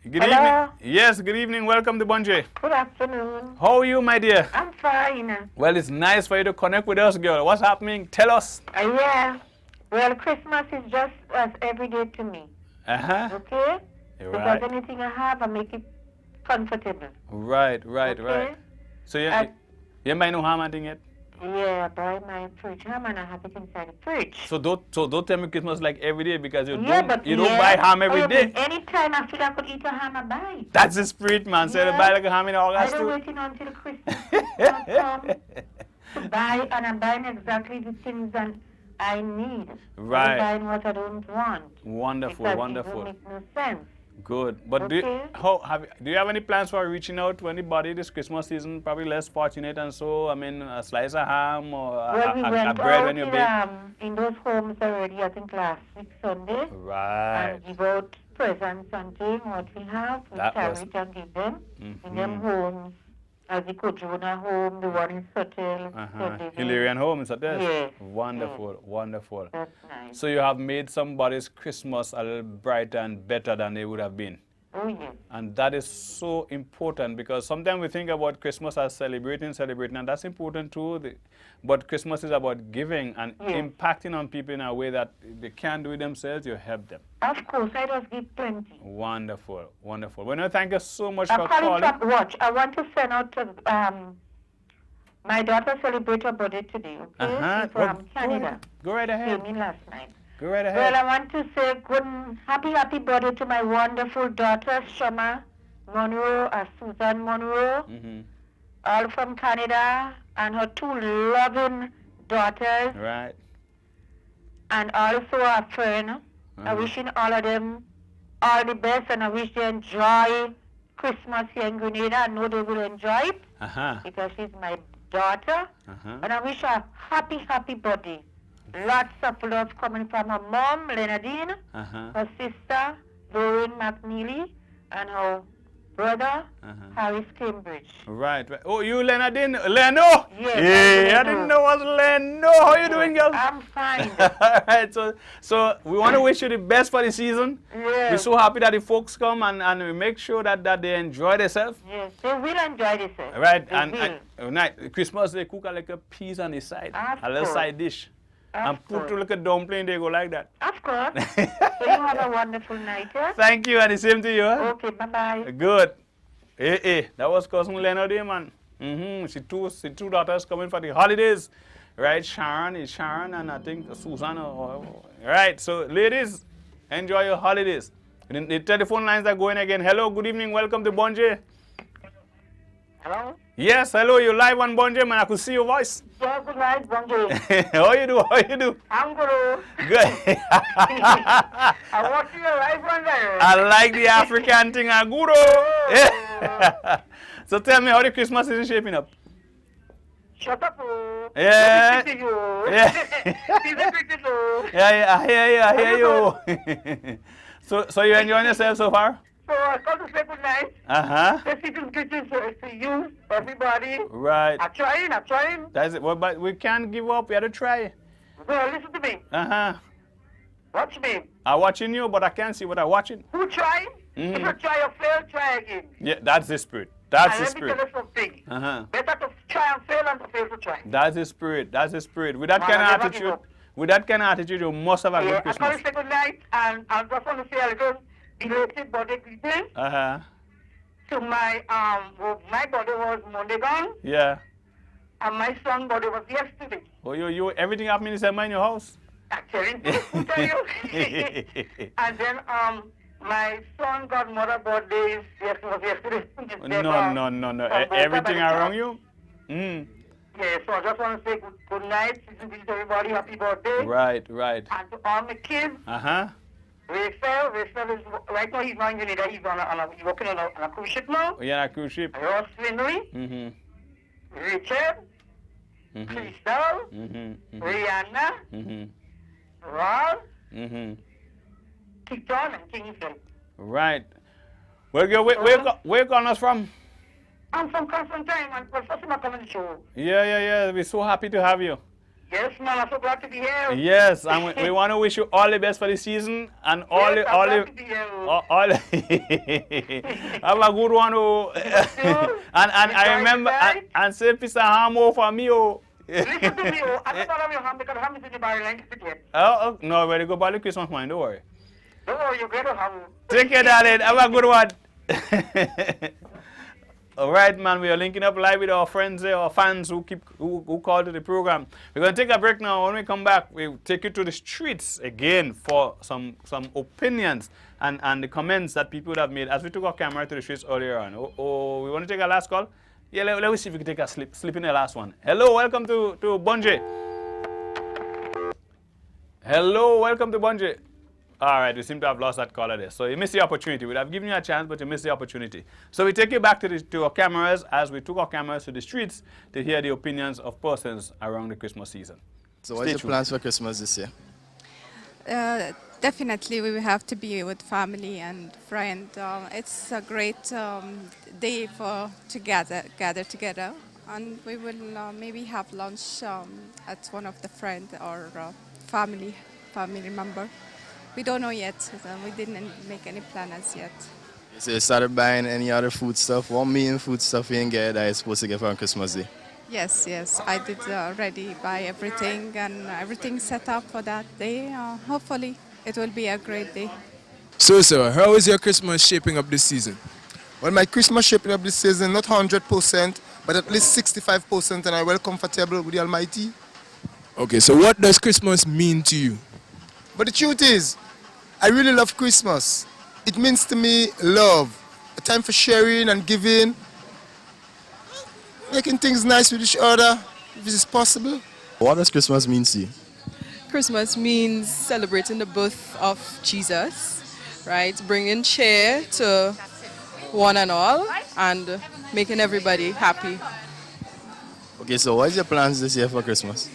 Good Hello? evening. Yes, good evening. Welcome to Bunje. Good afternoon. How are you, my dear? I'm fine. Well, it's nice for you to connect with us, girl. What's happening? Tell us. Yeah. Well, Christmas is just as every day to me. Uh-huh. Okay? You're Because right. anything I have, I make it comfortable. Right. Okay? So you might know how thing yet? Yeah, I buy my fridge ham and I have it inside the fridge. So don't tell me Christmas like every day because you Yeah, don't but buy ham every day. Anytime I feel I could eat a ham, I buy it. That's the spirit, man. So you buy like a ham in I August don't too. wait until Christmas come to buy, and I'm buying exactly the things that I need. Right. I'm buying what I don't want. Wonderful, Because wonderful. it don't make no sense. Good. But Okay. do you have any plans for reaching out to anybody this Christmas season? Probably less fortunate and so. I mean, a slice of ham or Well, we a went bread out when you bake. in those homes already, I think last week Sunday. Right. And give out presents and things, what we have. We That carry was- it and give them. In Mhm. them homes. As the Kojuna home, the one in Sutton. Hilarion Home, is that this? Yes. Wonderful, wonderful. That's nice. So you have made somebody's Christmas a little brighter and better than they would have been. Oh, yes. And that is so important because sometimes we think about Christmas as celebrating, and that's important too. But Christmas is about giving and Yes. impacting on people in a way that they can't do it themselves, you help them. Of course, I just give plenty. Wonderful, wonderful. Well, no, thank you so much I'm for calling calling. from watch. I want to send out to my daughter celebrate her birthday today. Okay, she's from Canada. Go right ahead. Came in last night. Go right ahead. Well, I want to say happy birthday to my wonderful daughter Shama Monroe, Susan Monroe, all from Canada, and her two loving daughters, Right. and also a friend. I'm wishing all of them all the best, and I wish they enjoy Christmas here in Grenada. I know they will enjoy it because she's my daughter, and I wish her a happy birthday. Lots of love coming from her mom, Leonardine, her sister, Doreen McNeely, and her brother, Harris Cambridge. Right, right. Oh, you Leonardine? Leno? Yes, Hey, I I'm didn't Leno. know it was Leno. How you doing, girl? I'm fine. All right, so we want to wish you the best for the season. Yes. We're so happy that the folks come and we make sure that they enjoy themselves. Yes, they will enjoy this. Right, They will. and Christmas they cook a like a peas on the side, Of a little course. side dish, Of and put course. to like a dumpling. They go like that. Of course. So you have a wonderful night, yeah? Thank you, and the same to you. Huh? Okay, bye-bye. Good. Hey, that was cousin Leonard, man. She two daughters coming for the holidays, right? Sharon and I think Susanna. Right. So, ladies, enjoy your holidays. The telephone lines are going again. Hello, good evening. Welcome to Bunje. Hello? Yes, hello. You're live on Bunje, man. I could see your voice. Yeah, good night, Bongi. How you do? How you do? I'm good. Good. I watch you live on there. I like the African thing. Aguro. Yeah. So tell me, how the Christmas season shaping up? Shut up, oh. Yeah. Listen to you. Yeah. Listen to you. Yeah, I hear you. So you enjoying yourself so far? So I come to say good night. The season greetings to you, everybody. Right. I'm trying. That's it. Well, but we can't give up. We have to try. Well, listen to me. Watch me. I'm watching you, but I can't see what I'm watching. Who trying? If you try or fail, try again. Yeah, that's the spirit. That's the And let me spirit. tell you something. Better to try and fail than to fail to try. That's the spirit. That's the spirit. With that Man, kind I of never give attitude, up. you must have a good I Christmas. can't say good night, and I just want to say a little belated birthday greeting to my my birthday was Monday gone, Yeah. and my son's birthday was yesterday. Oh, you everything happening in December in your house? I'm telling you, who tell you? And then my son godmother birthday was yesterday. No. Everything around you? Yeah, so I just want to say good night, season greetings to everybody, happy birthday. Right. And to all my kids, Rachel is, right now he's not in Grenada, he's working on a cruise ship now. Yeah, a cruise ship. Ross Winley, Richard, Crystal, Rihanna, Ron, Kiton, and Kingston. Right. Where you calling us from? I'm from Constantine, and first time I come on the show. Yeah. We're so happy to have you. Yes, man, I'm so glad to be here. Yes, and we want to wish you all the best for the season and all Yes, the I'm glad to be here. have a good one. Oh. and I remember and say Mr. Hamo for me. Oh. Listen to me, oh. I don't have your ham because ham is in the barrel and it's yet. Oh, no, we're go buy the Christmas wine, don't worry. Don't worry, you're going to have. Take care, darling. Have a good one. All right, man. We are linking up live with our friends there, our fans who call to the program. We're going to take a break now. When we come back, we'll take you to the streets again for some opinions and the comments that people have made as we took our camera to the streets earlier on. Oh, we want to take a last call? Yeah, let me see if we can take a slip in the last one. Hello, welcome to Bunje. Hello, welcome to Bunje. All right, we seem to have lost that caller there. So you missed the opportunity. We'd have given you a chance, but you missed the opportunity. So we take you back to our cameras as we took our cameras to the streets to hear the opinions of persons around the Christmas season. So what are your plans for Christmas this year? Definitely, we will have to be with family and friends. It's a great day to gather together, and we will maybe have lunch at one of the friends or family member. We don't know yet. We didn't make any plans yet. So you started buying any other food stuff? What main food stuff you can get that you're supposed to get for Christmas Day? Yes. I did already buy everything and everything set up for that day. Hopefully, it will be a great day. So, how is your Christmas shaping up this season? Well, my Christmas shaping up this season, not 100%, but at least 65%, and I'm well comfortable with the Almighty. Okay, so what does Christmas mean to you? But the truth is, I really love Christmas. It means to me love, a time for sharing and giving, making things nice with each other, if it is possible. What does Christmas mean to you? Christmas means celebrating the birth of Jesus, right? Bringing cheer to one and all and making everybody happy. Okay, so what is your plans this year for Christmas?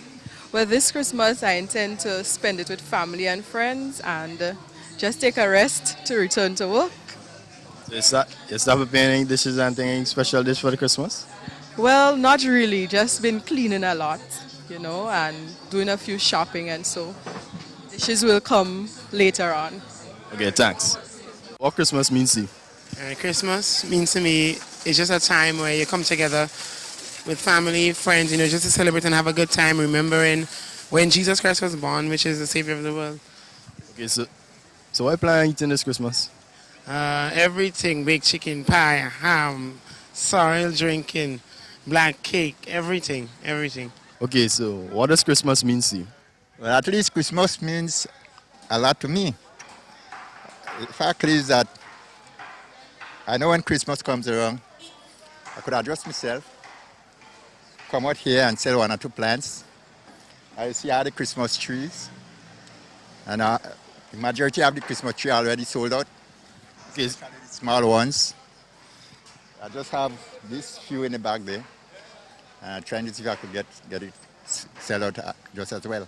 Well, this Christmas I intend to spend it with family and friends and just take a rest to return to work. So you start preparing any dishes and any special dish for the Christmas? Well, not really. Just been cleaning a lot, and doing a few shopping, and so dishes will come later on. Okay, thanks. What Christmas means to you? Christmas means to me, it's just a time where you come together with family, friends, just to celebrate and have a good time, remembering when Jesus Christ was born, which is the Savior of the world. Okay, so what are you planning on eating this Christmas? Everything, baked chicken, pie, ham, sorrel drinking, black cake, everything. Okay, so what does Christmas mean to you? Well, at least Christmas means a lot to me. The fact is that I know when Christmas comes around, I could address myself, come out here and sell 1 or 2 plants. I see all the Christmas trees, and the majority of the Christmas tree already sold out. Okay. Small ones. I just have these few in the back there, and I'm trying to see if I could get it sell out just as well.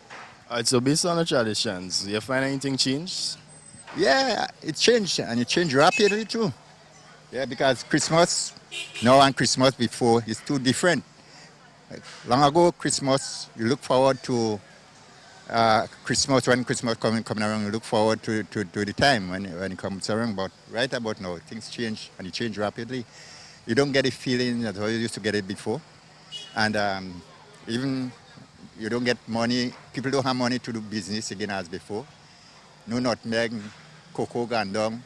All right, so based on the traditions, do you find anything changed? Yeah, it changed, and it changed rapidly too. Yeah, because Christmas now and Christmas before is too different. Long ago, Christmas, you look forward to Christmas, when Christmas coming around, you look forward to the time when it comes around. But right about now, things change, and it change rapidly. You don't get a feeling that how you used to get it before. And even you don't get money, people don't have money to do business again as before. No nutmeg, cocoa gone down,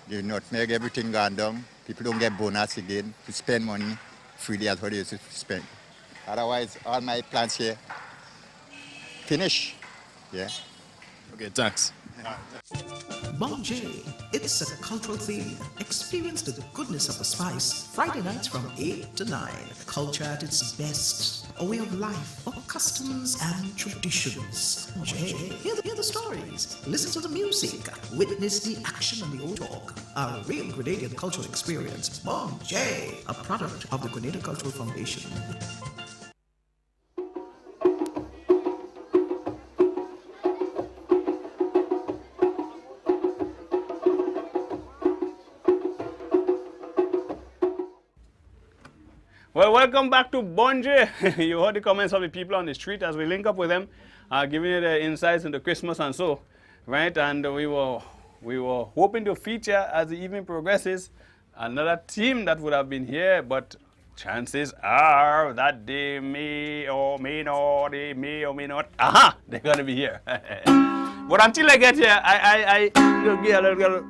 the nutmeg, everything gone down. People don't get bonus again to spend money freely as how they used to spend. Otherwise, all my plans here finish. Yeah. Okay, thanks. Bonjay, it's a cultural theme. Experience the goodness of the spice. Friday nights from 8 to 9. Culture at its best. A way of life, or customs and traditions. Bonjay, hear the stories. Listen to the music. Witness the action and the old talk. A real Grenadian cultural experience. Bonjay, a product of the Grenada Cultural Foundation. Well, welcome back to Bonjay. You heard the comments of the people on the street as we link up with them, giving you the insights into Christmas and so, right? And we were hoping to feature, as the evening progresses, another team that would have been here, but chances are that they may or may not, they're going to be here. But until I get here, I get a little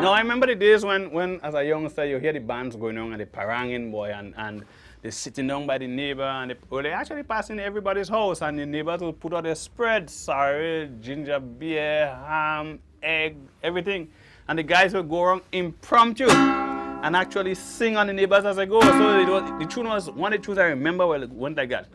No, I remember the days when as a youngster, you hear the bands going on and the paranging boy and they're sitting down by the neighbor and they actually passing everybody's house and the neighbors will put out their spread, sorry, ginger beer, ham, egg, everything. And the guys will go around impromptu and actually sing on the neighbors as they go. So the tune was one of the tunes I remember went like that.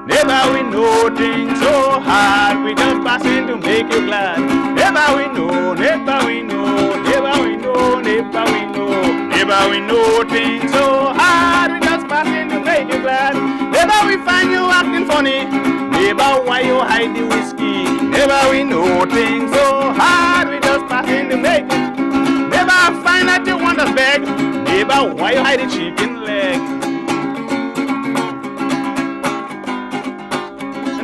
Never we know things so hard, we just passing to make you glad. Never we know, never we know, never we know, never we know. Never we know things so hard, we just passing to make you glad. Never we find you acting funny, never why you hide the whiskey. Never we know things so hard, we just passing to make you. Never find that you want us beg, never why you hide the chicken leg.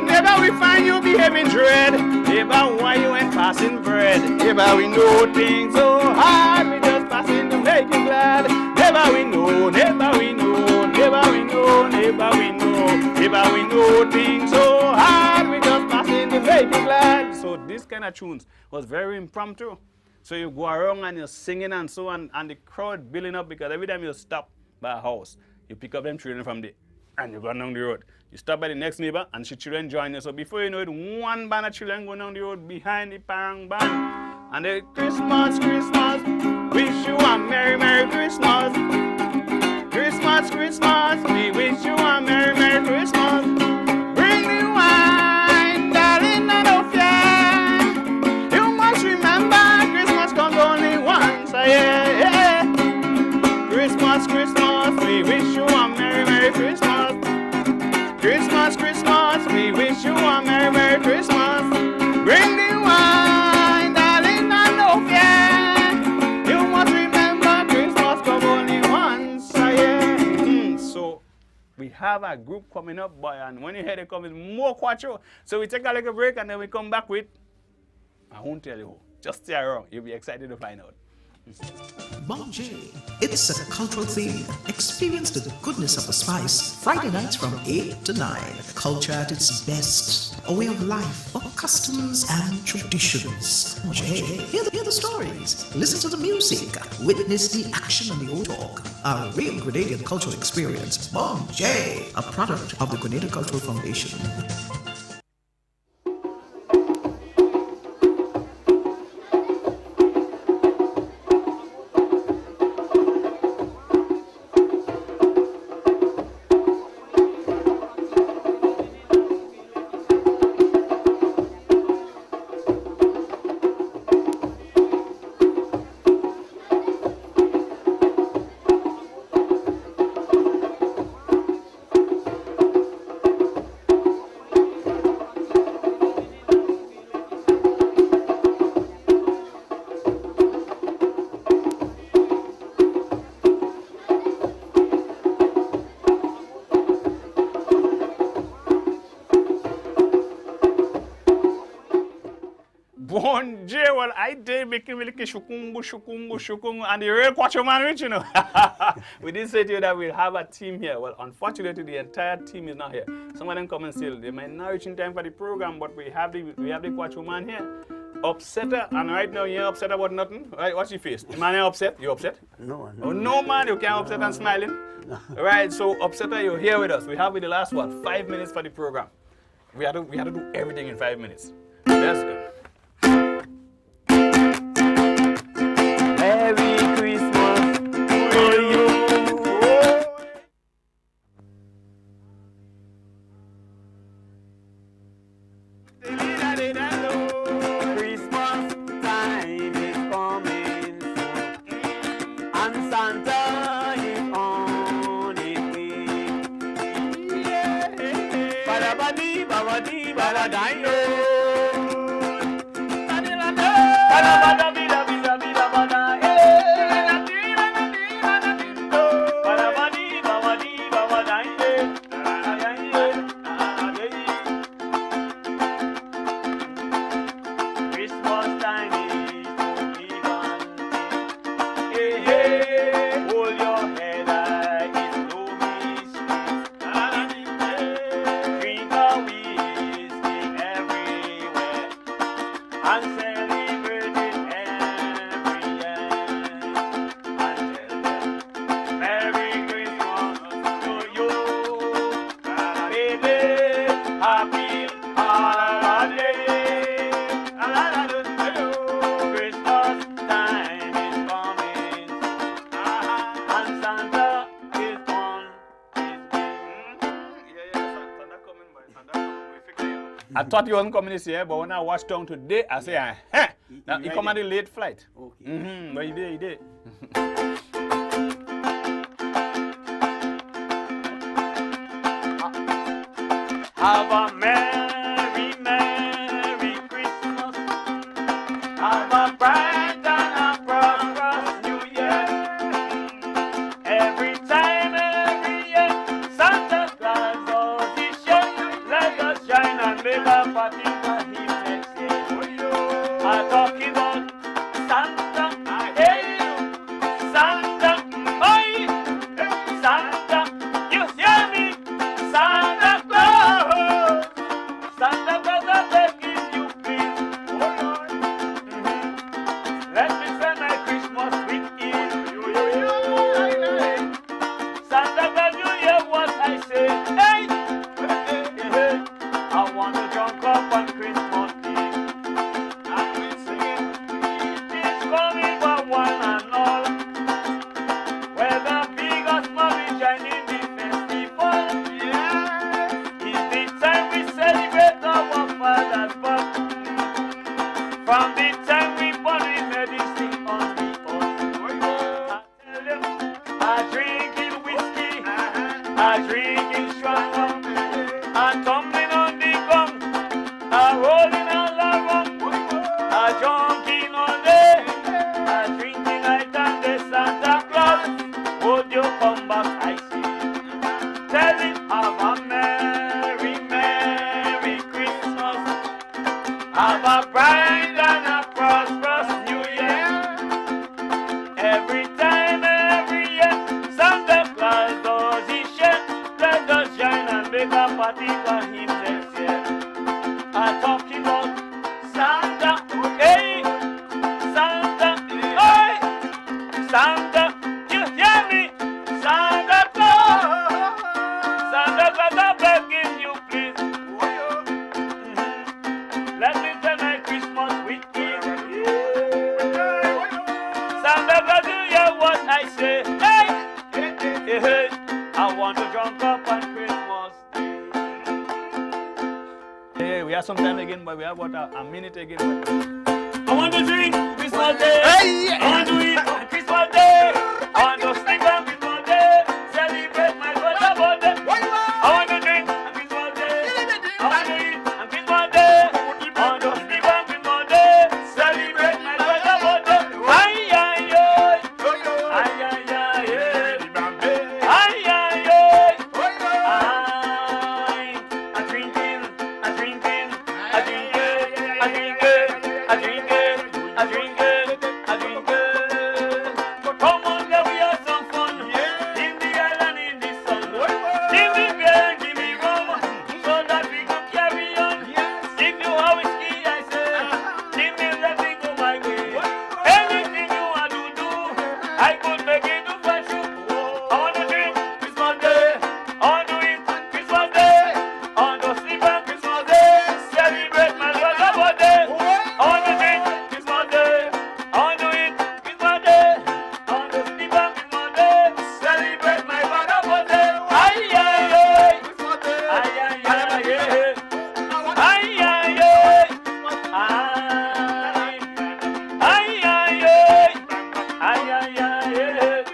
Never we find you behaving dread, never why you ain't passing bread. Never we know things so hard, we just passing to make you glad. Never we know, never we know, never we know, never we know. Never we know things so hard, we just passing to make you glad. So this kind of tunes was very impromptu. So you go around and you're singing and so on, and the crowd building up because every time you stop by a house, you pick up them children from there and you go down the road. You stop by the next neighbor and the children join you. So before you know it, one band of children going down the road behind the parang band. And they Christmas, Christmas, wish you a Merry, Merry Christmas. Christmas, Christmas, we wish you a Merry, Merry Christmas. Bring the wine, darling, and no fear. You must remember, Christmas comes only once a year. Christmas, Christmas, we wish you a Merry, Merry Christmas. Christmas, Christmas, we wish you a Merry, Merry Christmas. Bring the wine, darling, and no fear. You must remember Christmas comes only once a year. So we have a group coming up, boy, and when you hear they come, it's more quattro. So we take a little break and then we come back with, I won't tell you who. Just stay around. You'll be excited to find out. Bonjay, it's a cultural theme. Experience the goodness of the spice. Friday nights from 8 to 9. Culture at its best. A way of life, or customs and traditions. Bonjay, hear the stories. Listen to the music. Witness the action and the old talk. A real Grenadian cultural experience. Bonjay, a product of the Grenada Cultural Foundation. Bonjay, well, I did making me like shukungu, and the real quattro man rich, you know. We did say to you that we'll have a team here. Well, unfortunately, the entire team is not here. Some of them come and still. They might not reach in time for the program, but we have the quattro man here. Upsetter, and right now you're upset about nothing. Right? What's your face? Man, you upset? You upset? No. Oh, no, man, you can't upset and smiling. No. Right, so Upsetter, you're here with us. We have with the last, 5 minutes for the program. We had to do everything in 5 minutes. Let's go. Santa is on his way. Yeah. Ba-da-ba-dee, ba-ba-dee, ba-ba-da-yo. Ba-da-ba-da-bee-da-bee-da-bee-da-ba-da, eh. Ba-da-ba-dee, ba-ba-dee, ba-ba-da, eh. Christmas time is to give and take. Hey, hey, hold your head high, it's no mystery. Drink a whiskey everywhere and celebrate it every year. And tell them Merry Christmas to you, baby. Happy holiday. Christmas time is coming, and Santa is on his way. I thought you weren't coming this year, but when I watched down today, I say, now he come on the late flight. Okay. But he did. Have a merry, merry Christmas. Have a bright and a prosperous New Year. Every time, every year, Santa Claus does his share. Let us shine and make a party for him next year. I'm talking about Santa, hey, Santa, oi, Santa, you hear me? Santa Claus, Santa Claus, I beg you, please. Oh Lord, let me spend my Christmas with you. Santa Claus, you hear what I say? Hey, I want to jump up on Christmas Day. And we sing, it's coming for one and all. Whether big or small, we join in the festival. It's the time we celebrate our Father's birth. From the time we born, we medicine on the earth. I tell them, I drinking whiskey, I drinking strong rum, I tumbling on the gum, I rolling on the rum, I junking all day, I drinking night and day. Santa Claus, would you come back? I see. Tell him, have a merry, merry Christmas. Have a bright and a prosperous New Year. Every time, every year, Santa Claus does his share. Let us shine and make a party for him next year. I'm talking about Santa, hey, Santa, oi, Santa, you hear me? Santa Claus, Santa Claus, I'm begging you, please. Let me spend my Christmas with you. Santa Claus, you hear what I say? Hey, hey, I want to jump up on Christmas Day. Hey, we have some time again, but we have about a minute again. I want to drink Christmas Day. Hey, I want to eat on Christmas Day. I want to sleep on Christmas Day. Celebrate my brother's birthday. I want to drink on Christmas Day. I want to eat on Christmas Day. I want to sleep on Christmas Day. Celebrate my brother's birthday. Ay, ay, ay. Ay, ay, ay, ay. Ay, ay, ay. I'm drinking, I'm drinking, I'm drinking, I'm drinking, I'm drinking, I'm drinking, I'm drinking. Come on, let we have some fun. In the island, in the sun. Give me beer, give me rum, so that we can carry on. If you have whiskey, I say, give me, let me go my way. Anything you want to do, I could make it do for you. I want to drink Christmas Day. I want to eat Christmas Day. I want to sleep on Christmas Day. Celebrate my brother's birthday. I want to drink Christmas Day. I want to eat Christmas Day. I want to sleep on Christmas Day. Celebrate my brother's birthday. Ay, ay, ay. Ay, ay, ay, ay. Ay, ay, ay. Ay, ay, ay, ay. Ay, ay, ay, ay.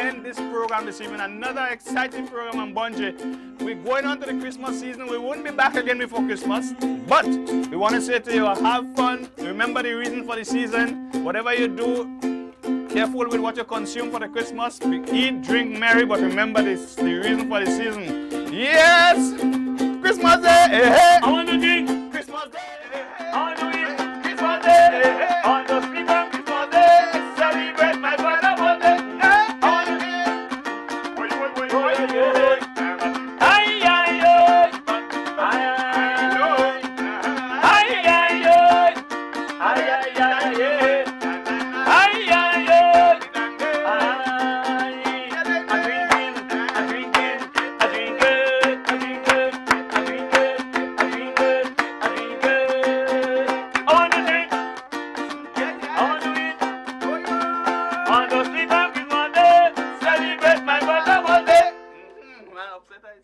end this program this evening. Another exciting program on Bunji. We're going on to the Christmas season. We won't be back again before Christmas. But we want to say to you, have fun. Remember the reason for the season. Whatever you do, careful with what you consume for the Christmas. Eat, drink, merry, but remember this, the reason for the season. Yes! Christmas Day! Hey, hey. I want to drink. Christmas Day! Hey, hey. I want to eat. Christmas Day! Hey, hey. I want to sleep on Christmas Day! Celebrate my father birthday! Hey. I want to eat. Ay, ay, ay! Ay, ay, ay! Celebrate my birthday. Man, upset eyes.